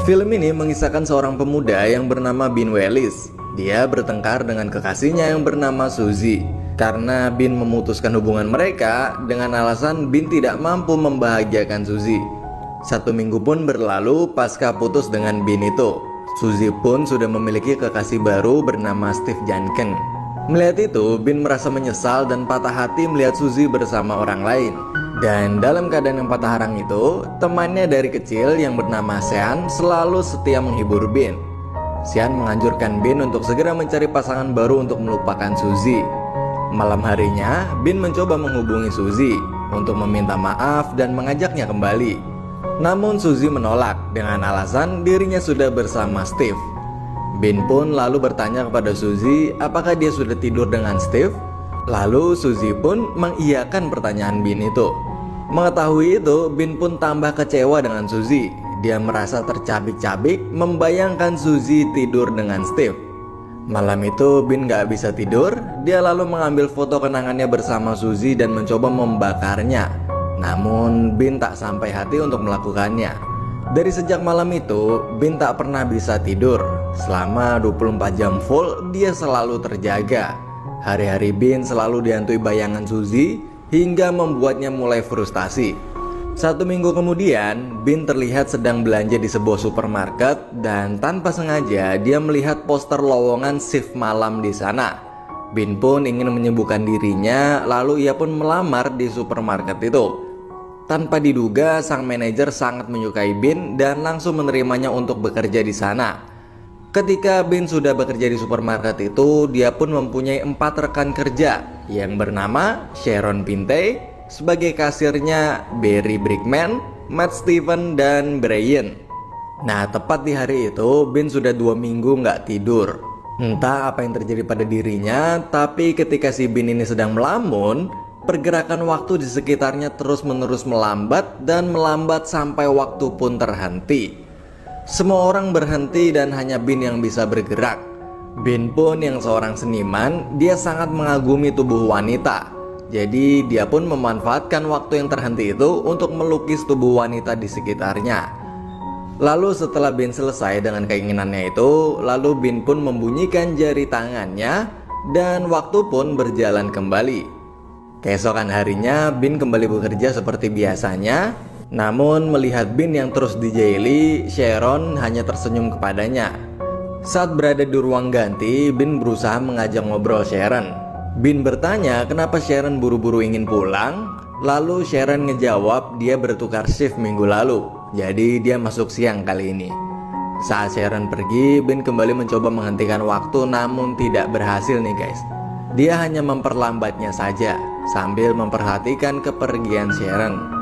Film ini mengisahkan seorang pemuda yang bernama Bin Wellis. Dia bertengkar dengan kekasihnya yang bernama Suzy. Karena Bin memutuskan hubungan mereka dengan alasan Bin tidak mampu membahagiakan Suzy. 1 minggu pun berlalu pasca putus dengan Bin itu. Suzy pun sudah memiliki kekasih baru bernama Steve Janken. Melihat itu, Bin merasa menyesal dan patah hati melihat Suzy bersama orang lain. Dan dalam keadaan yang patah arang itu, temannya dari kecil yang bernama Sean selalu setia menghibur Bin. Sean menganjurkan Bin untuk segera mencari pasangan baru untuk melupakan Suzy. Malam harinya, Bin mencoba menghubungi Suzy untuk meminta maaf dan mengajaknya kembali. Namun Suzy menolak dengan alasan dirinya sudah bersama Steve. Bin pun lalu bertanya kepada Suzy apakah dia sudah tidur dengan Steve. Lalu Suzy pun mengiyakan pertanyaan Bin itu. Mengetahui itu, Bin pun tambah kecewa dengan Suzy. Dia merasa tercabik-cabik membayangkan Suzy tidur dengan Steve. Malam itu Bin gak bisa tidur. Dia lalu mengambil foto kenangannya bersama Suzy dan mencoba membakarnya. Namun Bin tak sampai hati untuk melakukannya. Dari sejak malam itu, Bin tak pernah bisa tidur. Selama 24 jam full, dia selalu terjaga. Hari-hari Bin selalu dihantui bayangan Suzy hingga membuatnya mulai frustasi. 1 minggu kemudian, Bin terlihat sedang belanja di sebuah supermarket dan tanpa sengaja dia melihat poster lowongan shift malam di sana. Bin pun ingin menyembuhkan dirinya, lalu ia pun melamar di supermarket itu. Tanpa diduga, sang manajer sangat menyukai Bin dan langsung menerimanya untuk bekerja di sana. Ketika Bin sudah bekerja di supermarket itu, dia pun mempunyai 4 rekan kerja yang bernama Sharon Pinte, sebagai kasirnya Barry Brickman, Matt Steven, dan Brian. Nah, tepat di hari itu, Bin sudah 2 minggu nggak tidur. Entah apa yang terjadi pada dirinya, tapi ketika si Bin ini sedang melamun, pergerakan waktu di sekitarnya terus-menerus melambat dan melambat sampai waktu pun terhenti. Semua orang berhenti dan hanya Bin yang bisa bergerak. Bin pun yang seorang seniman, dia sangat mengagumi tubuh wanita. Jadi dia pun memanfaatkan waktu yang terhenti itu untuk melukis tubuh wanita di sekitarnya. Lalu setelah Bin selesai dengan keinginannya itu, lalu Bin pun membunyikan jari tangannya dan waktu pun berjalan kembali. Keesokan harinya, Bin kembali bekerja seperti biasanya. Namun melihat Bin yang terus dijaili, Sharon hanya tersenyum kepadanya. Saat berada di ruang ganti, Bin berusaha mengajak ngobrol Sharon. Bin bertanya kenapa Sharon buru-buru ingin pulang. Lalu Sharon ngejawab dia bertukar shift minggu lalu, jadi dia masuk siang kali ini. Saat Sharon pergi, Bin kembali mencoba menghentikan waktu, namun tidak berhasil nih guys. Dia hanya memperlambatnya saja sambil memperhatikan kepergian Sharon.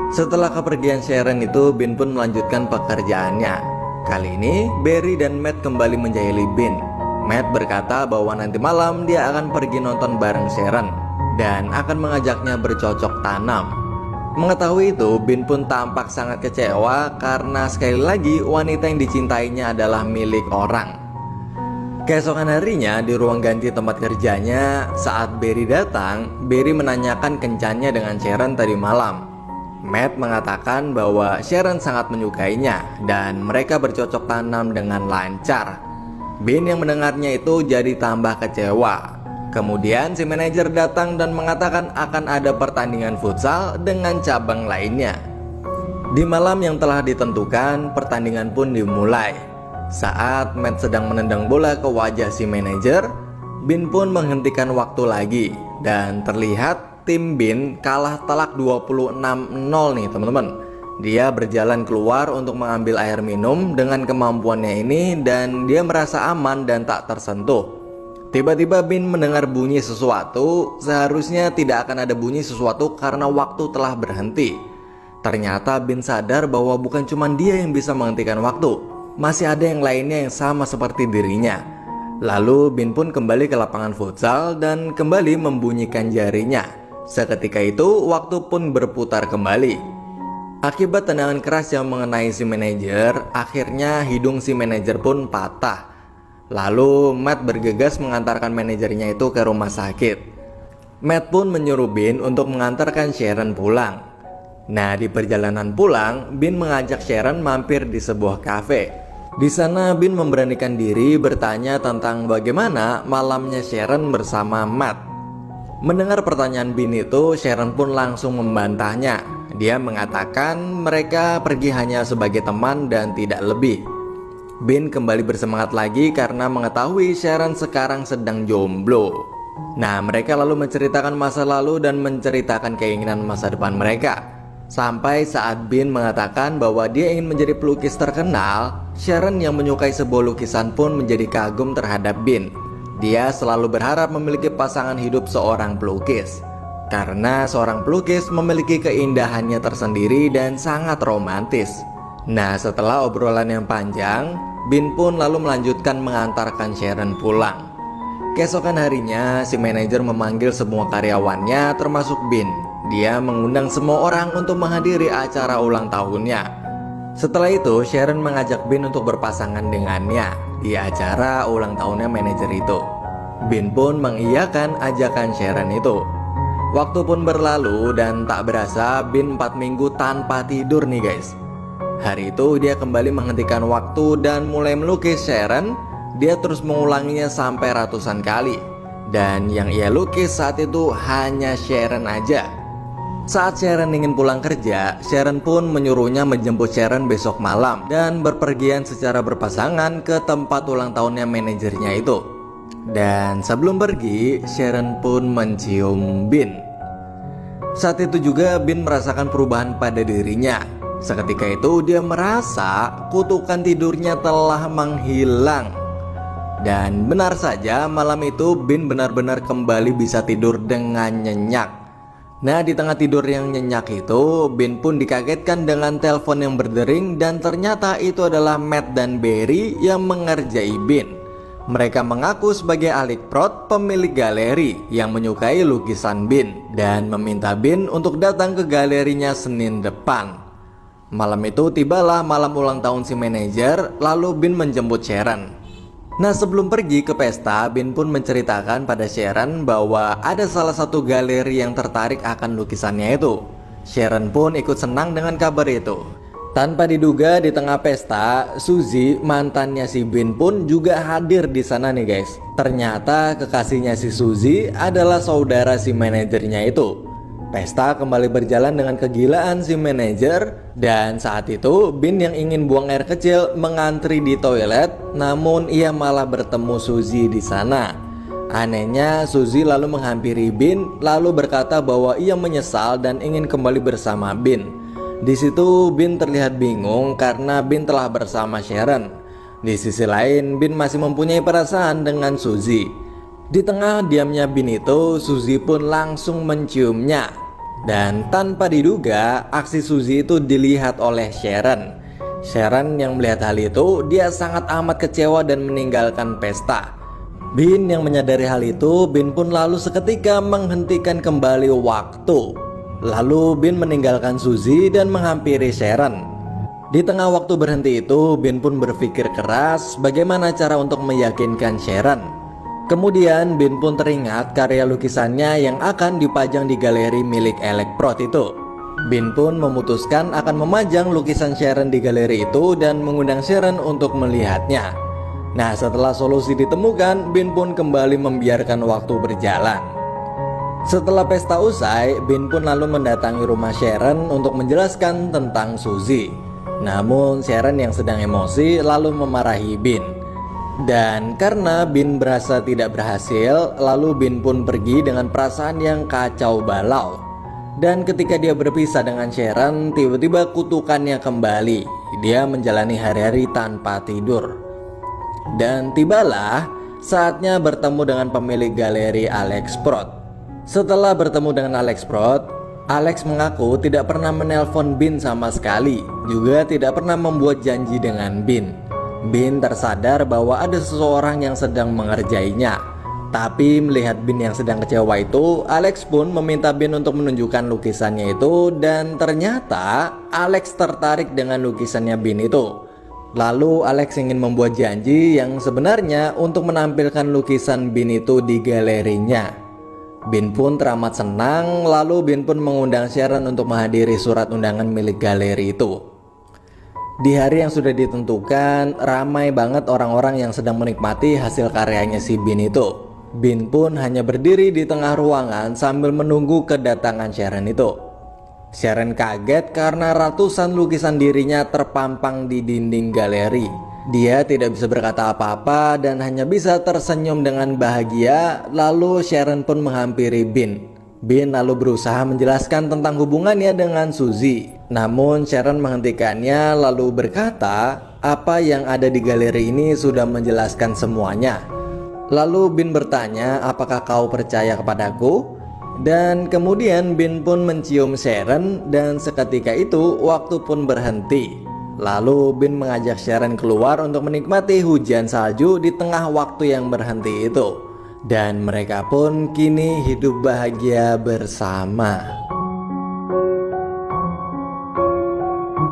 Setelah kepergian Sharon itu, Bin pun melanjutkan pekerjaannya. Kali ini, Barry dan Matt kembali menjahili Bin. Matt berkata bahwa nanti malam dia akan pergi nonton bareng Sharon dan akan mengajaknya bercocok tanam. Mengetahui itu, Bin pun tampak sangat kecewa karena sekali lagi wanita yang dicintainya adalah milik orang. Keesokan harinya di ruang ganti tempat kerjanya, saat Barry datang, Barry menanyakan kencannya dengan Sharon tadi malam. Matt mengatakan bahwa Sharon sangat menyukainya dan mereka bercocok tanam dengan lancar. Bin yang mendengarnya itu jadi tambah kecewa. Kemudian si manajer datang dan mengatakan akan ada pertandingan futsal dengan cabang lainnya. Di malam yang telah ditentukan, pertandingan pun dimulai. Saat Matt sedang menendang bola ke wajah si manajer, Bin pun menghentikan waktu lagi dan terlihat tim Bin kalah telak 26-0 nih teman-teman. Dia berjalan keluar untuk mengambil air minum dengan kemampuannya ini dan dia merasa aman dan tak tersentuh. Tiba-tiba Bin mendengar bunyi sesuatu. Seharusnya tidak akan ada bunyi sesuatu karena waktu telah berhenti. Ternyata Bin sadar bahwa bukan cuma dia yang bisa menghentikan waktu. Masih ada yang lainnya yang sama seperti dirinya. Lalu Bin pun kembali ke lapangan futsal dan kembali membunyikan jarinya. Seketika itu, waktu pun berputar kembali. Akibat tendangan keras yang mengenai si manajer, akhirnya hidung si manajer pun patah. Lalu Matt bergegas mengantarkan manajernya itu ke rumah sakit. Matt pun menyuruh Bin untuk mengantarkan Sharon pulang. Nah, di perjalanan pulang, Bin mengajak Sharon mampir di sebuah kafe. Di sana Bin memberanikan diri bertanya tentang bagaimana malamnya Sharon bersama Matt. Mendengar pertanyaan Bin itu, Sharon pun langsung membantahnya. Dia mengatakan mereka pergi hanya sebagai teman dan tidak lebih. Bin kembali bersemangat lagi karena mengetahui Sharon sekarang sedang jomblo. Nah, mereka lalu menceritakan masa lalu dan menceritakan keinginan masa depan mereka. Sampai saat Bin mengatakan bahwa dia ingin menjadi pelukis terkenal, Sharon yang menyukai sebuah lukisan pun menjadi kagum terhadap Bin. Dia selalu berharap memiliki pasangan hidup seorang pelukis, karena seorang pelukis memiliki keindahannya tersendiri dan sangat romantis. Nah, setelah obrolan yang panjang, Bin pun lalu melanjutkan mengantarkan Sharon pulang. Keesokan harinya, si manajer memanggil semua karyawannya termasuk Bin. Dia mengundang semua orang untuk menghadiri acara ulang tahunnya. Setelah itu, Sharon mengajak Bin untuk berpasangan dengannya di acara ulang tahunnya manajer itu. Bin pun mengiyakan ajakan Sharon itu. Waktu pun berlalu dan tak berasa Bin 4 minggu tanpa tidur nih guys. Hari itu dia kembali menghentikan waktu dan mulai melukis Sharon. Dia terus mengulanginya sampai ratusan kali. Dan yang ia lukis saat itu hanya Sharon aja. Saat Sharon ingin pulang kerja, Sharon pun menyuruhnya menjemput Sharon besok malam dan berpergian secara berpasangan ke tempat ulang tahunnya manajernya itu. Dan sebelum pergi, Sharon pun mencium Bin. Saat itu juga Bin merasakan perubahan pada dirinya. Seketika itu dia merasa kutukan tidurnya telah menghilang. Dan benar saja malam itu Bin benar-benar kembali bisa tidur dengan nyenyak. Nah, di tengah tidur yang nyenyak itu, Bin pun dikagetkan dengan telepon yang berdering dan ternyata itu adalah Matt dan Barry yang mengerjai Bin. Mereka mengaku sebagai Alekprot, pemilik galeri yang menyukai lukisan Bin dan meminta Bin untuk datang ke galerinya Senin depan. Malam itu tibalah malam ulang tahun si manajer, lalu Bin menjemput Sharon. Nah, sebelum pergi ke pesta, Bin pun menceritakan pada Sharon bahwa ada salah satu galeri yang tertarik akan lukisannya itu. Sharon pun ikut senang dengan kabar itu. Tanpa diduga di tengah pesta, Suzy, mantannya si Bin pun juga hadir di sana nih guys. Ternyata kekasihnya si Suzy adalah saudara si manajernya itu. Pesta kembali berjalan dengan kegilaan si manajer, dan saat itu Bin yang ingin buang air kecil mengantri di toilet, namun ia malah bertemu Suzy di sana. Anehnya, Suzy lalu menghampiri Bin lalu berkata bahwa ia menyesal dan ingin kembali bersama Bin. Di situ Bin terlihat bingung karena Bin telah bersama Sharon. Di sisi lain, Bin masih mempunyai perasaan dengan Suzy. Di tengah diamnya Bin itu, Suzy pun langsung menciumnya. Dan tanpa diduga, aksi Suzy itu dilihat oleh Sharon. Sharon yang melihat hal itu, dia sangat amat kecewa dan meninggalkan pesta. Bin yang menyadari hal itu, Bin pun lalu seketika menghentikan kembali waktu. Lalu Bin meninggalkan Suzy dan menghampiri Sharon. Di tengah waktu berhenti itu, Bin pun berpikir keras bagaimana cara untuk meyakinkan Sharon. Kemudian Bin pun teringat karya lukisannya yang akan dipajang di galeri milik Alekprot itu. Bin pun memutuskan akan memajang lukisan Sharon di galeri itu dan mengundang Sharon untuk melihatnya. Nah, setelah solusi ditemukan, Bin pun kembali membiarkan waktu berjalan. Setelah pesta usai, Bin pun lalu mendatangi rumah Sharon untuk menjelaskan tentang Suzy. Namun Sharon yang sedang emosi lalu memarahi Bin. Dan karena Bin berasa tidak berhasil, lalu Bin pun pergi dengan perasaan yang kacau balau. Dan ketika dia berpisah dengan Sharon, tiba-tiba kutukannya kembali. Dia menjalani hari-hari tanpa tidur. Dan tibalah saatnya bertemu dengan pemilik galeri Alekprot. Setelah bertemu dengan Alekprot, Alex mengaku tidak pernah menelpon Bin sama sekali, juga tidak pernah membuat janji dengan Bin. Bin tersadar bahwa ada seseorang yang sedang mengerjainya. Tapi melihat Bin yang sedang kecewa itu, Alex pun meminta Bin untuk menunjukkan lukisannya itu. Dan ternyata Alex tertarik dengan lukisannya Bin itu. Lalu Alex ingin membuat janji yang sebenarnya untuk menampilkan lukisan Bin itu di galerinya. Bin pun teramat senang, lalu Bin pun mengundang Sharon untuk menghadiri surat undangan milik galeri itu. Di hari yang sudah ditentukan, ramai banget orang-orang yang sedang menikmati hasil karyanya si Bin itu. Bin pun hanya berdiri di tengah ruangan sambil menunggu kedatangan Sharon itu. Sharon kaget karena ratusan lukisan dirinya terpampang di dinding galeri. Dia tidak bisa berkata apa-apa dan hanya bisa tersenyum dengan bahagia. Lalu Sharon pun menghampiri Bin. Bin lalu berusaha menjelaskan tentang hubungannya dengan Suzy. Namun Sharon menghentikannya lalu berkata, apa yang ada di galeri ini sudah menjelaskan semuanya. Lalu Bin bertanya, apakah kau percaya kepadaku? Dan kemudian Bin pun mencium Sharon dan seketika itu waktu pun berhenti. Lalu Bin mengajak Sharon keluar untuk menikmati hujan salju di tengah waktu yang berhenti itu. Dan mereka pun kini hidup bahagia bersama.